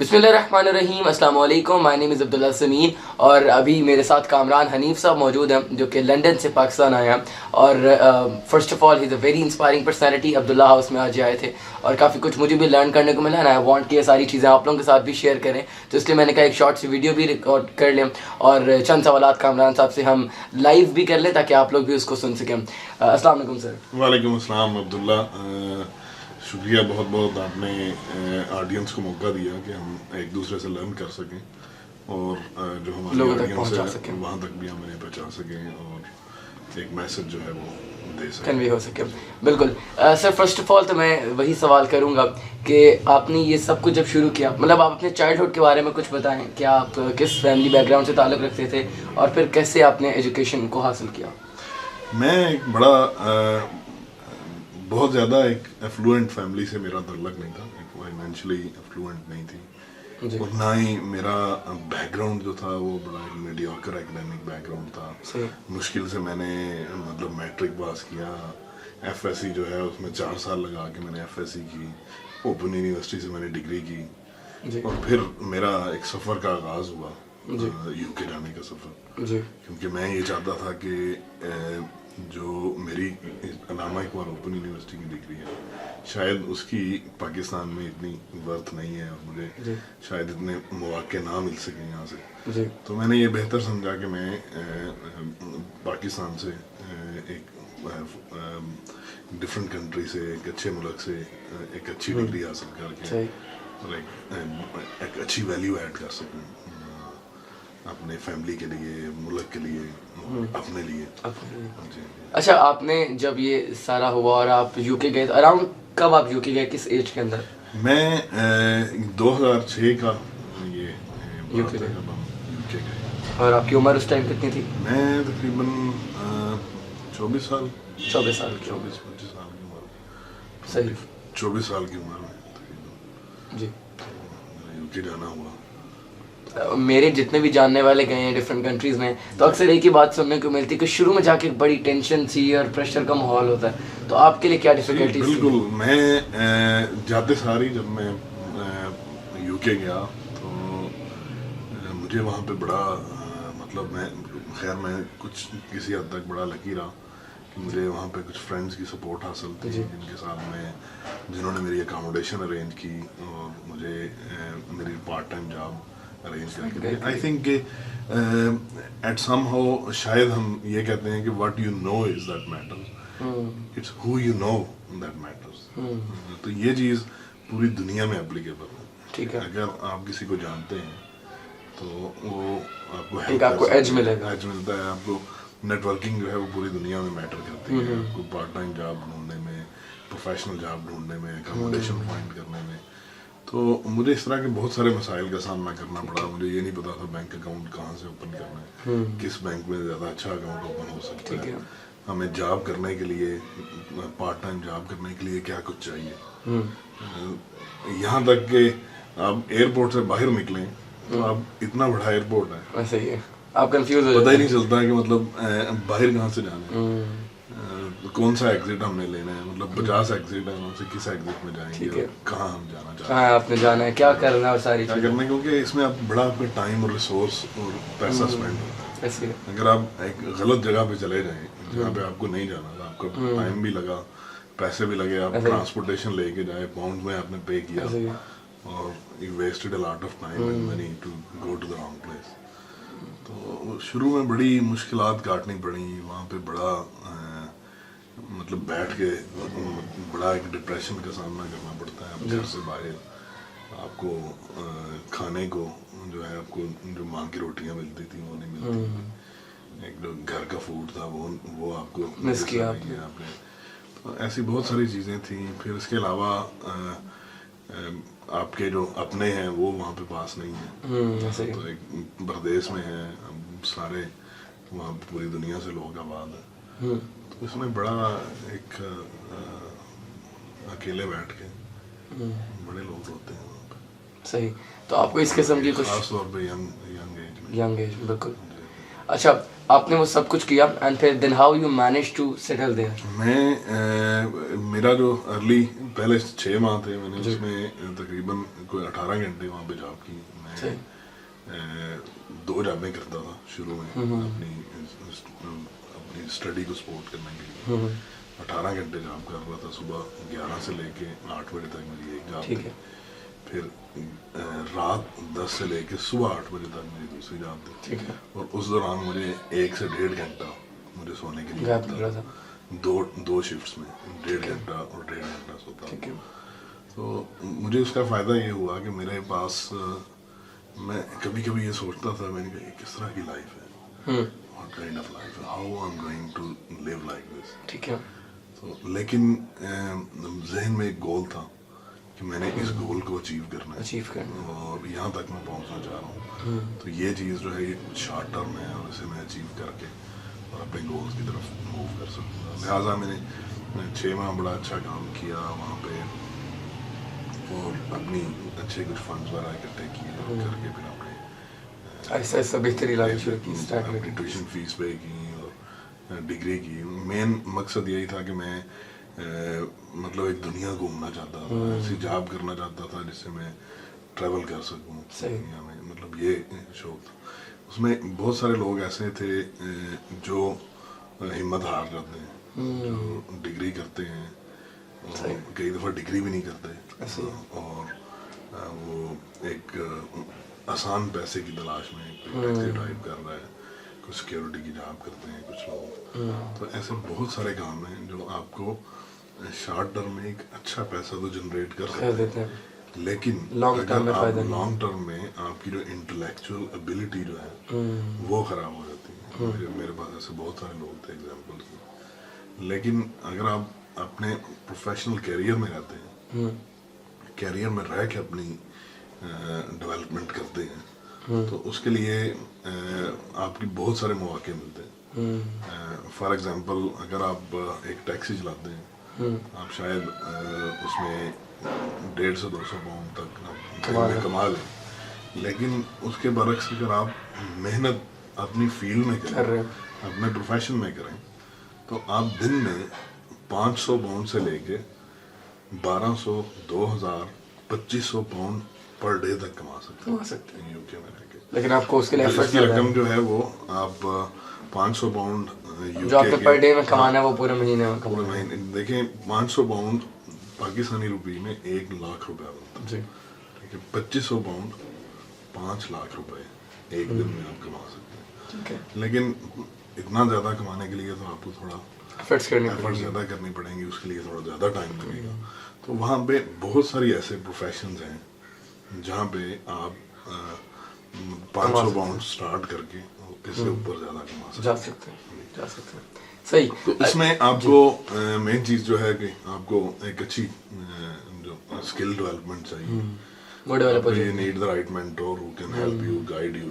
بسم اللہ الرحمن الرحیم. السلام علیکم. مائی نیم از عبداللہ سمین اور ابھی میرے ساتھ کامران حنیف صاحب موجود ہیں جو کہ لنڈن سے پاکستان آئے ہیں. اور first of all he is a very inspiring personality. Abdullah house میں آج آئے تھے اور کافی کچھ مجھے بھی لرن کرنے کو ملا. آئی وانٹ کہ یہ ساری چیزیں آپ لوگوں کے ساتھ بھی شیئر کریں, تو اس لیے میں نے کہا ایک شارٹ سی ویڈیو بھی ریکارڈ کر لیں اور چند سوالات کامران صاحب سے ہم لائیو بھی کر لیں تاکہ آپ لوگ بھی اس کو سن سکیں. السلام علیکم سر. وعلیکم السلام عبداللہ. شکریہ بہت بہت, آپ نے آڈینس کو موقع دیا کہ ہم ایک دوسرے سے لرن کر سکیں اور جو ہماری آڈینس ہے وہاں تک بھی ہم انہیں پہنچا سکیں اور ایک میسج جو ہے وہ دے سکیں, کنوے ہو سکے. بالکل سر, فرسٹ آف آل تو میں وہی سوال کروں گا کہ آپ نے یہ سب کچھ جب شروع کیا, مطلب آپ اپنے چائلڈہڈ کے بارے میں کچھ بتائیں کہ آپ کس فیملی بیک گراؤنڈ سے تعلق رکھتے تھے اور پھر کیسے آپ نے ایجوکیشن کو حاصل کیا. میں ایک بڑا بہت زیادہ ایک ایفلوئنٹ فیملی سے میرا تعلق نہیں تھا, فائنینشلی ایفلوئنٹ نہیں تھی اور نہ ہی میرا بیک گراؤنڈ جو تھا وہ بڑا میڈیوکر ایکڈیمک بیک گراؤنڈ تھا. مشکل سے میں نے مطلب میٹرک پاس کیا, ایف ایس سی جو ہے اس میں 4 سال لگا کے میں نے ایف ایس سی کی, اوپن یونیورسٹی سے میں نے ڈگری کی اور پھر میرا ایک سفر کا آغاز ہوا, یو کے جانے کا سفر, کیونکہ میں یہ چاہتا تھا کہ جو میری علامہ اقبال اوپن یونیورسٹی کی ڈگری ہے شاید اس کی پاکستان میں اتنی ورتھ نہیں ہے اور مجھے شاید اتنے مواقع نہ مل سکیں یہاں سے, تو میں نے یہ بہتر سمجھا کہ میں پاکستان سے ایک ڈفرینٹ کنٹری سے, ایک اچھے ملک سے ایک اچھی ڈگری حاصل کر کے اور ایک اچھی ویلیو ایڈ کر سکوں اپنے فیملی کے لیے, ملک کے لیے, اپنے لیے. اچھا, آپ نے جب یہ سارا ہوا اور آپ یو کے گئے, اراؤنڈ کب آپ یو کے گئے, کس ایج کے اندر؟ میں 2006 کا یہ یو کے گئے. اور آپ کی عمر اس ٹائم کتنی تھی؟ میں تقریباً 24 سال 24 سال کی 25 سال کی عمر. صحیح, 24 سال کی عمر میں تقریباً جی یو کے جانا ہوا. میرے جتنے بھی جاننے والے گئے ہیں ڈفرینٹ کنٹریز میں, تو اکثر ایک ہی بات سننے کو ملتی ہے کہ شروع میں جا کے بڑی ٹینشن تھی اور پریشر کا ماحول ہوتا ہے, تو آپ کے لیے کیا ڈیفیکلٹیز تھی؟ بالکل, میں جاتے ساری جب میں یو کے گیا تو مجھے وہاں پہ بڑا مطلب میں کچھ کسی حد تک بڑا لکی رہا کہ مجھے وہاں پہ کچھ فرینڈس کی سپورٹ حاصل تھی جن کے ساتھ میں, جنہوں نے میری اکاموڈیشن ارینج کی اور مجھے میری پارٹ ٹائم جاب ارینج کر کے. آئی تھنک کہ ایٹ سم ہاؤ شاید ہم یہ کہتے ہیں کہ what you know is that matter, it's who you know that matters. تو یہ چیز پوری دنیا میں اپلیکیبل ہے. اگر آپ کسی کو جانتے ہیں تو وہ آپ کو ایج ملتا ہے, آپ کو نیٹ ورکنگ جو ہے وہ پوری دنیا میں میٹر کرتی ہے. آپ کو پارٹ ٹائم جاب ڈھونڈنے میں, پروفیشنل جاب ڈھونڈنے میں, اکاموڈیشن فائنڈ کرنے میں. تو مجھے اس طرح کے بہت سارے مسائل کا سامنا کرنا پڑا. مجھے یہ نہیں پتا تھا بینک اکاؤنٹ کہاں سے اوپن کرنا ہے, کس بینک میں زیادہ اچھا اکاؤنٹ اوپن ہو سکتا ہے, ہمیں جاب کرنے کے لیے, پارٹ ٹائم جاب کرنے کے لیے کیا کچھ چاہیے. یہاں تک کہ آپ ایئرپورٹ سے باہر نکلیں تو آپ اتنا بڑا ایئرپورٹ ہے, آپ کنفیوز ہو, پتہ ہی نہیں چلتا کہ مطلب باہر کہاں سے جانا ہے, کون سا ایگزٹ ہم نے لینا ہے, مطلب 50 ایگزٹ ہیں, ہم سے کس ایگزٹ میں جائیں گے, کہاں ہم جانا چاہتے ہیں, آپ نے جانا ہے, کیا کرنا ہے اور ساری کیا کرنا ہے, کیونکہ اس میں آپ بڑا آپ کا ٹائم اور ریسورس اور پیسہ اسپینڈ ہوتا ہے. اگر آپ ایک غلط جگہ پہ چلے جائیں جہاں پہ آپ کو نہیں جانا تھا, آپ کا ٹائم بھی لگا, پیسے بھی لگے, آپ ٹرانسپورٹیشن لے کے جائے, پاؤنڈ میں آپ نے پے کیا اور you wasted a lot of time and money to go to the wrong place. تو شروع میں بڑی مشکلات کاٹنی پڑیں وہاں پہ, بڑا مطلب بیٹھ کے بڑا ایک ڈپریشن کا سامنا کرنا پڑتا ہے. آپ گھر سے باہر, آپ کو کھانے کو جو ہے آپ کو جو ماں کی روٹیاں ملتی تھیں وہ نہیں ملتی, ایک جو گھر کا فوڈ تھا وہ آپ کو مس کیا آپ نے. تو ایسی بہت ساری چیزیں تھیں. پھر اس کے علاوہ آپ کے جو اپنے ہیں وہ وہاں پہ پاس نہیں ہیں, تو ایک پردیس میں ہیں, سارے وہاں پوری دنیا سے لوگ آباد ہیں. تو اس میں بڑا ایک اکیلے بیٹھ کے بڑے لوگ ہوتے ہیں وہاں پہ. صحیح, تو آپ کو اس قسم کی کچھ خاص طور پہ ینگ ایج میں. ینگ ایج, بالکل. اچھا آپ نے وہ سب کچھ کیا اینڈ پھر then how you manage to settle there? میں میرا جو ارلی پہلے 6 ماہ تھے، میں نے اس میں تقریباً کوئی 18 گھنٹے وہاں پہ جاب کی. میں 2 جابیں کرتا تھا شروع میں اپنی اسٹڈی کو سپورٹ کرنے کے لیے. 18 گھنٹے جاب کر رہا تھا، صبح 11 سے لے کے 8 بجے تک میری ایک جاب تھی، پھر رات 10 سے لے کے صبح 8 بجے تک میری دوسری جاب تھی. اور اس دوران مجھے 1 سے 1.5 گھنٹہ مجھے سونے کے لیے ملتا تھا. دو شفٹس میں 1.5 گھنٹہ اور 1.5 گھنٹہ سوتا. تو مجھے اس کا فائدہ یہ ہوا کہ میرے پاس، میں کبھی کبھی یہ سوچتا تھا میں نے کہا کس طرح کی لائف ہے، what kind of life ہے, how I'm going to live like this. ٹھیک ہے. تو لیکن ذہن میں ایک گول تھا کہ میں نے اس گول کو اچیو کرنا ہے اور یہاں تک میں پہنچنا چاہ رہا ہوں. تو یہ چیز جو ہے یہ شارٹ ٹرم ہے اور اسے میں اچیو کر کے اور اپنے گولز کی طرف موو کر سکوں گا. لہٰذا میں نے 6 ماہ بڑا اچھا کام کیا وہاں پہ اور اپنی اچھے کچھ فنڈز وغیرہ اکٹھے کیے اور کر کے پھر اپنے ایسا ایسا بہتری لانا شروع کی، اپنی ٹیوشن فیس پے کی اور ڈگری کی. مین مقصد یہی تھا کہ میں مطلب ایک دنیا گھومنا چاہتا تھا، ایسی جاب کرنا چاہتا تھا جس سے میں ٹریول کر سکوں دنیا میں. مطلب یہ شوق تھا. اس میں بہت سارے لوگ ایسے تھے جو ہمت ہار جاتے ہیں، جو ڈگری کرتے ہیں، کئی دفعہ ڈگری بھی نہیں کرتے اور وہ ایک آسان پیسے کی تلاش میں ٹیکسی ڈرائیو کر رہا ہے، کچھ سیکیورٹی کی جاب کرتے ہیں کچھ لوگ. تو ایسے بہت سارے کام ہیں جو آپ کو شارٹ ٹرم میں ایک اچھا پیسہ تو جنریٹ کر سکتے ہیں، لیکن اگر آپ لانگ ٹرم میں آپ کی جو انٹلیکچوئل ابیلٹی جو ہے وہ خراب ہو جاتی ہے. میرے پاس ایسے بہت سارے لوگ تھے ایگزامپل کی. لیکن اگر آپ اپنے پروفیشنل کیریئر میں رہتے ہیں، کیریئر میں رہ کے اپنی ڈیولپمنٹ کرتے ہیں، تو اس کے لیے آپ کی بہت سارے مواقع ملتے ہیں. فار ایگزامپل اگر آپ ایک ٹیکسی چلاتے ہیں، آپ شاید اس میں 150-200 پاؤنڈ تک کما لیں، لیکن اس کے برعکس اگر آپ محنت اپنی فیلڈ میں کریں، اپنے پروفیشن میں کریں، تو آپ دن میں 500 پاؤنڈ سے لے کے 1200 2000 2500 پاؤنڈ پر ڈے تک کما سکتے ہیں یو کے میں رہ کے. لیکن آپ کو اس کے لیے اس کی رقم جو ہے وہ آپ 500 پاؤنڈ جو آپ نے پر ڈے میں کمانا ہے وہ پورے مہینے میں پورے مہینے. دیکھیں 500 پاؤنڈ پاکستانی روپی میں 1 لاکھ روپے بنتا ہے. ٹھیک ہے، 2500 پاؤنڈ 5 لاکھ روپے ایک دن میں آپ کما سکتے ہیں. لیکن اتنا زیادہ کمانے کے لیے تو آپ کو تھوڑا ایفرٹ زیادہ کرنی پڑیں گی، اس کے لیے تھوڑا زیادہ ٹائم لگے گا. تو وہاں پہ بہت ساری ایسے پروفیشنز ہیں جہاں پہ آپ 500 پاؤنڈ سٹارٹ کر کے اس سے اوپر زیادہ کما سکتے ہیں. صحیح. تو اس میں آپ کو مین چیز جو ہے کہ آپ کو ایک اچھی جو اسکل ڈیولپمنٹ چاہیے. You need the right mentor who can help you, guide you.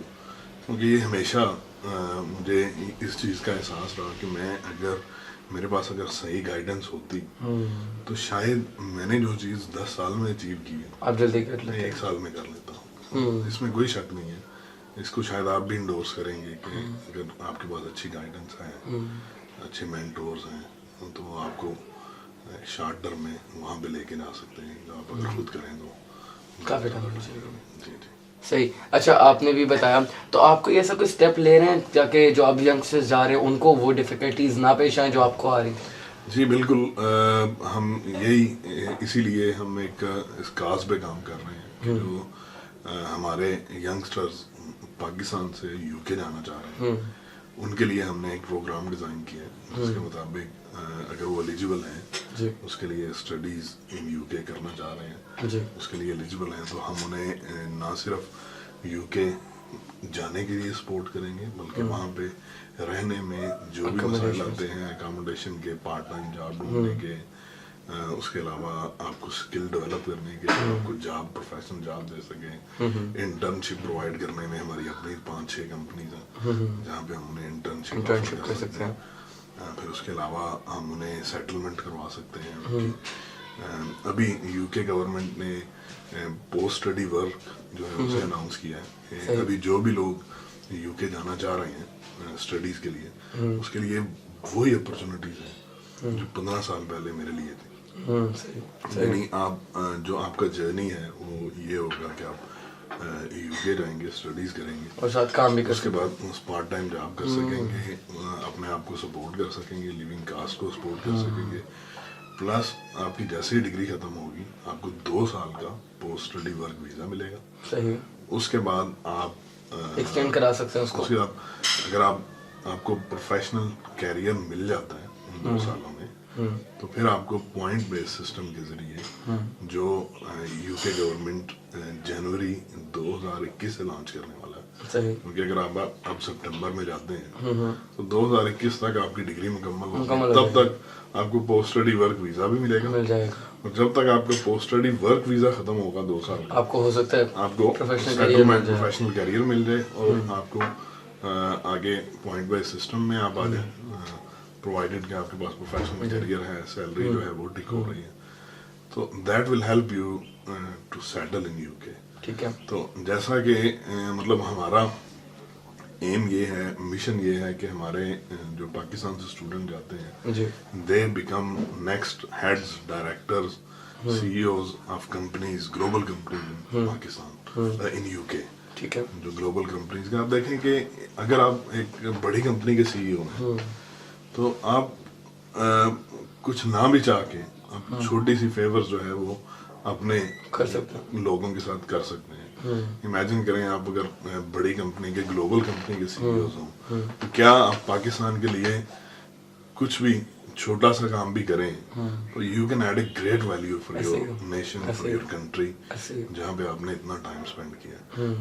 کیونکہ یہ ہمیشہ مجھے اس چیز کا احساس رہا کہ میں اگر میرے پاس اگر صحیح گائیڈنس ہوتی تو شاید میں نے جو چیز 10 سال میں اچیو کی ہے آپ جلدی کر لیتے، 1 سال میں کر لیتا ہوں. اس میں کوئی شک نہیں ہے. اس کو شاید آپ بھی انڈورس کریں گے کہ اگر آپ کے پاس اچھی گائیڈنس ہے، اچھے مینٹورز ہیں، تو وہ آپ کو شارٹ ٹرم میں وہاں پہ لے کے جا سکتے ہیں. جو آپ اگر خود کریں تو کافی ٹائم ہو جائے گا. جی جی صحیح. اچھا آپ نے بھی بتایا، تو آپ کو ایسا کوئی اسٹیپ لے رہے ہیں تاکہ جو اب ینگسٹرز جا رہے ہیں ان کو وہ ڈیفیکلٹیز نہ پیش آئیں جو آپ کو آ رہی ہیں؟ جی بالکل. ہم یہی اسی لیے ہم ایک اس کاز پہ کام کر رہے ہیں کہ جو ہمارے ینگسٹرز پاکستان سے یو کے جانا چاہ رہے ہیں ان کے لیے ہم نے ایک پروگرام ڈیزائن کیا ہے جس کے مطابق اگر وہ ایلیجیبل ہیں، اس کے لیے اسٹڈیز ان یو کے کرنا چاہ رہے ہیں، اس کے لیے ایلیجیبل ہیں، تو ہم انہیں نہ صرف یو کے جانے کے لیے سپورٹ کریں گے بلکہ وہاں پہ رہنے میں جو بھی مسائل آتے ہیں، اکاموڈیشن کے، پارٹ ٹائم جاب ڈھونڈنے کے، اس کے علاوہ آپ کو اسکل ڈیولپ کرنے کے، آپ کو جاب پروفیشنل جاب دے سکیں، انٹرنشپ پرووائڈ کرنے میں ہماری اپنی 5-6 کمپنیز ہیں جہاں پہ ہم انہیں انٹرنشپ کر سکتے ہیں. پھر اس کے علاوہ ہم انہیں سیٹلمنٹ کروا سکتے ہیں. ابھی یو کے گورنمنٹ نے پوسٹ اسٹڈی ورک جو ہے اسے اناؤنس کیا ہے کہ ابھی جو بھی لوگ یو کے جانا چاہ رہے ہیں اسٹڈیز کے لیے، اس کے لیے وہی اپرچونیٹیز ہیں جو 15 سال پہلے میرے لیے تھی. یعنی آپ جو آپ کا جرنی ہے وہ یہ ہوگا کہ آپ یو کے جائیں گے، اسٹڈیز کریں گے اور ساتھ کام بھی، اس کے بعد پارٹ ٹائم جاب کر سکیں گے، اپنے آپ کو سپورٹ کر سکیں گے، لیونگ کاسٹ کو سپورٹ کر سکیں گے. پلس آپ کی جیسے ہی ڈگری ختم ہوگی آپ کو 2 سال کا پوسٹ اسٹڈی ورک ویزا ملے گا. صحیح. اس کے بعد آپ ایکسٹینڈ کرا سکتے ہیں اس کو. اس کے بعد اگر آپ کو پروفیشنل کیریئر مل جاتا ہے ان 2 سالوں میں، تو پھر آپ کو پوائنٹ بیس سسٹم کے ذریعے جو یو کے گورنمنٹ جنوری 2021 سے لانچ کرنے والا ہے، کیونکہ اگر آپ اب سپٹمبر میں جاتے ہیں تو 2021 تک آپ کی ڈگری مکمل ہوگی، تب تک آپ کو پوسٹ اسٹڈی ورک ویزا بھی ملے گا. اور جب تک آپ کا پوسٹ اسٹڈی ورک ویزا ختم ہوگا 2 سال کا، آپ کو ہو سکتا ہے آپ کو پروفیشنل کیریئر مل جائے اور آپ کو آگے پوائنٹ بیس سسٹم میں آپ آ جائیں، پرووائڈیڈ کہ آپ کے پاس پروفیشنل کیریئر ہے، سیلری جو ہے وہ ٹک ہو رہی ہے. تو that will help you to settle in U K. ٹھیک ہے. تو جیسا کہ مطلب ہمارا ایم یہ ہے، مشن یہ ہے کہ ہمارے جو پاکستان سے اسٹوڈنٹ جاتے ہیں they become next heads, directors, C E Os of companies, global companies in Pakistan, in U K. ٹھیک ہے. جو گلوبل کمپنیز کا آپ دیکھیں کہ اگر آپ ایک بڑی کمپنی کے سی ای او ہیں تو آپ کچھ نہ بھی چاہ کے آپ چھوٹی سی فیور جو ہے وہ اپنے لوگوں کے ساتھ کر سکتے ہیں. امیجن کریں آپ اگر بڑی کمپنی کے، گلوبل کمپنی کے سی ای اوز ہوں تو کیا آپ پاکستان کے لیے کچھ بھی چھوٹا سا کام بھی کریں تو you can add a great value for your nation, for your country, جہاں پہ آپ نے اتنا ٹائم اسپینڈ کیا.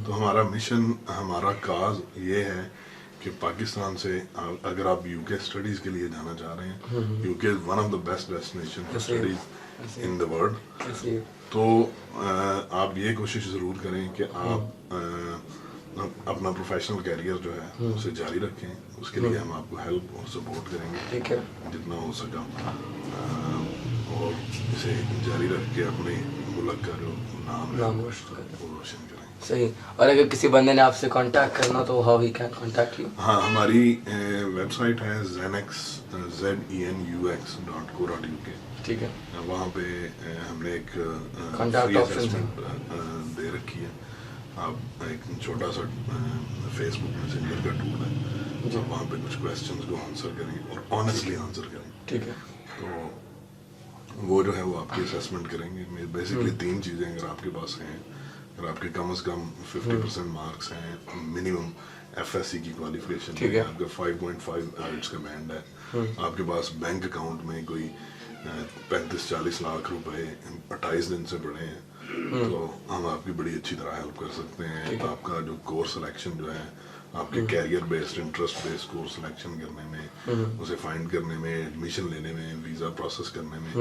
تو ہمارا مشن، ہمارا کاز یہ ہے کہ پاکستان سے اگر آپ یو کے اسٹڈیز کے لیے جانا چاہ رہے ہیں، یو کے is one of the best destination for studies in the world, تو آپ یہ کوشش ضرور کریں کہ آپ اپنا پروفیشنل کیریئر جو ہے اسے جاری رکھیں. اس کے لیے ہم آپ کو ہیلپ اور سپورٹ کریں گے جتنا ہو سکا، اور اسے جاری رکھ کے اپنے ملک کا جو نام روشن کریں. صحیح. اور اگر کسی بندے نے آپ سے کانٹیکٹ کرنا تو how he can contact you? ہاں، ہماری ویب سائٹ ہے zenux zenux.co.uk. ٹھیک ہے. وہاں پہ ہم نے ایک کانٹیکٹ اسسمنٹ دے رکھی ہے. آپ ایک چھوٹا سا فیس بک میسنجر کا ٹول ہے، وہاں پہ کچھ کویسچنز کو آنسر کریں اور آنیسٹلی آنسر کریں. ٹھیک ہے. تو وہ جو ہے وہ آپ کی اسسمنٹ کریں گے. بیسکلی 3 چیزیں اگر آپ کے پاس ہیں، اگر آپ کے کم از کم 50% مارکس ہیں، منیمم ایف ایس سی کی کوالیفیکیشن ہے، آپ کا 5.5 آئلٹس کا بینڈ ہے، آپ کے پاس بینک اکاؤنٹ میں کوئی 35-40 لاکھ روپے 28 دن سے پڑے ہیں، تو ہم آپ کی بڑی اچھی طرح ہیلپ کر سکتے ہیں. آپ کا جو کورس سلیکشن جو ہے، آپ کے career based, interest based course selection کرنے میں، اسے فائنڈ کرنے میں، ایڈمیشن لینے میں، ویزا پروسیس کرنے میں،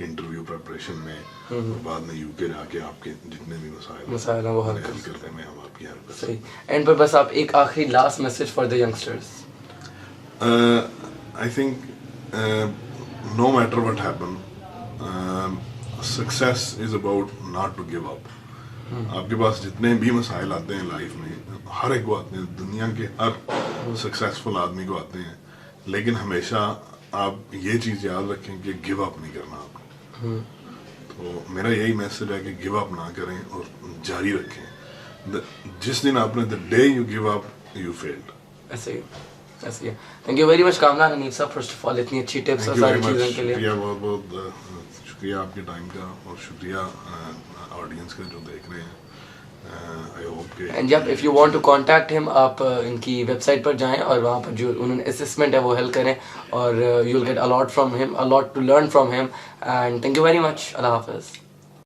انٹرویو پریپریشن میں، اور بعد میں یو کے جا کے آپ کے جتنے بھی مسائل ہیں وہ حل کرنے میں ہم آپ کی ہیلپ کریں. صحیح. اینڈ پر بس آپ ایک آخری last message for the youngsters. I think no matter what happen, success is about not to give up. آپ کے پاس جتنے بھی مسائل آتے ہیں لائف میں، ہر ایک کو آتے ہیں، دنیا کے ہر سکسیسفل آدمی کو آتے ہیں، لیکن ہمیشہ آپ یہ چیز یاد رکھیں کہ گیو اپ نہیں کرنا آپ نے. تو میرا یہی میسج ہے کہ گیو اپ نہ کریں اور جاری رکھیں. جس دن آپ نے the day you give up you failed. ایسے ہی. Thank you very much Kamran Hanif sahib, first of all اتنی اچھی ٹپس اور ساری چیزوں کے لیے. بہت بہت شکریہ آپ کے ٹائم کا، اور شکریہ آڈینس کا جو دیکھ رہے ہیں. اینڈ جب if you want to contact ہم، آپ ان کی ویب سائٹ پر جائیں اور وہاں پر جو انہوں نے اسسمنٹ ہے وہ ہیلپ کریں، اور you will get a lot from him, a lot to learn from him. And thank you very much. اللہ حافظ.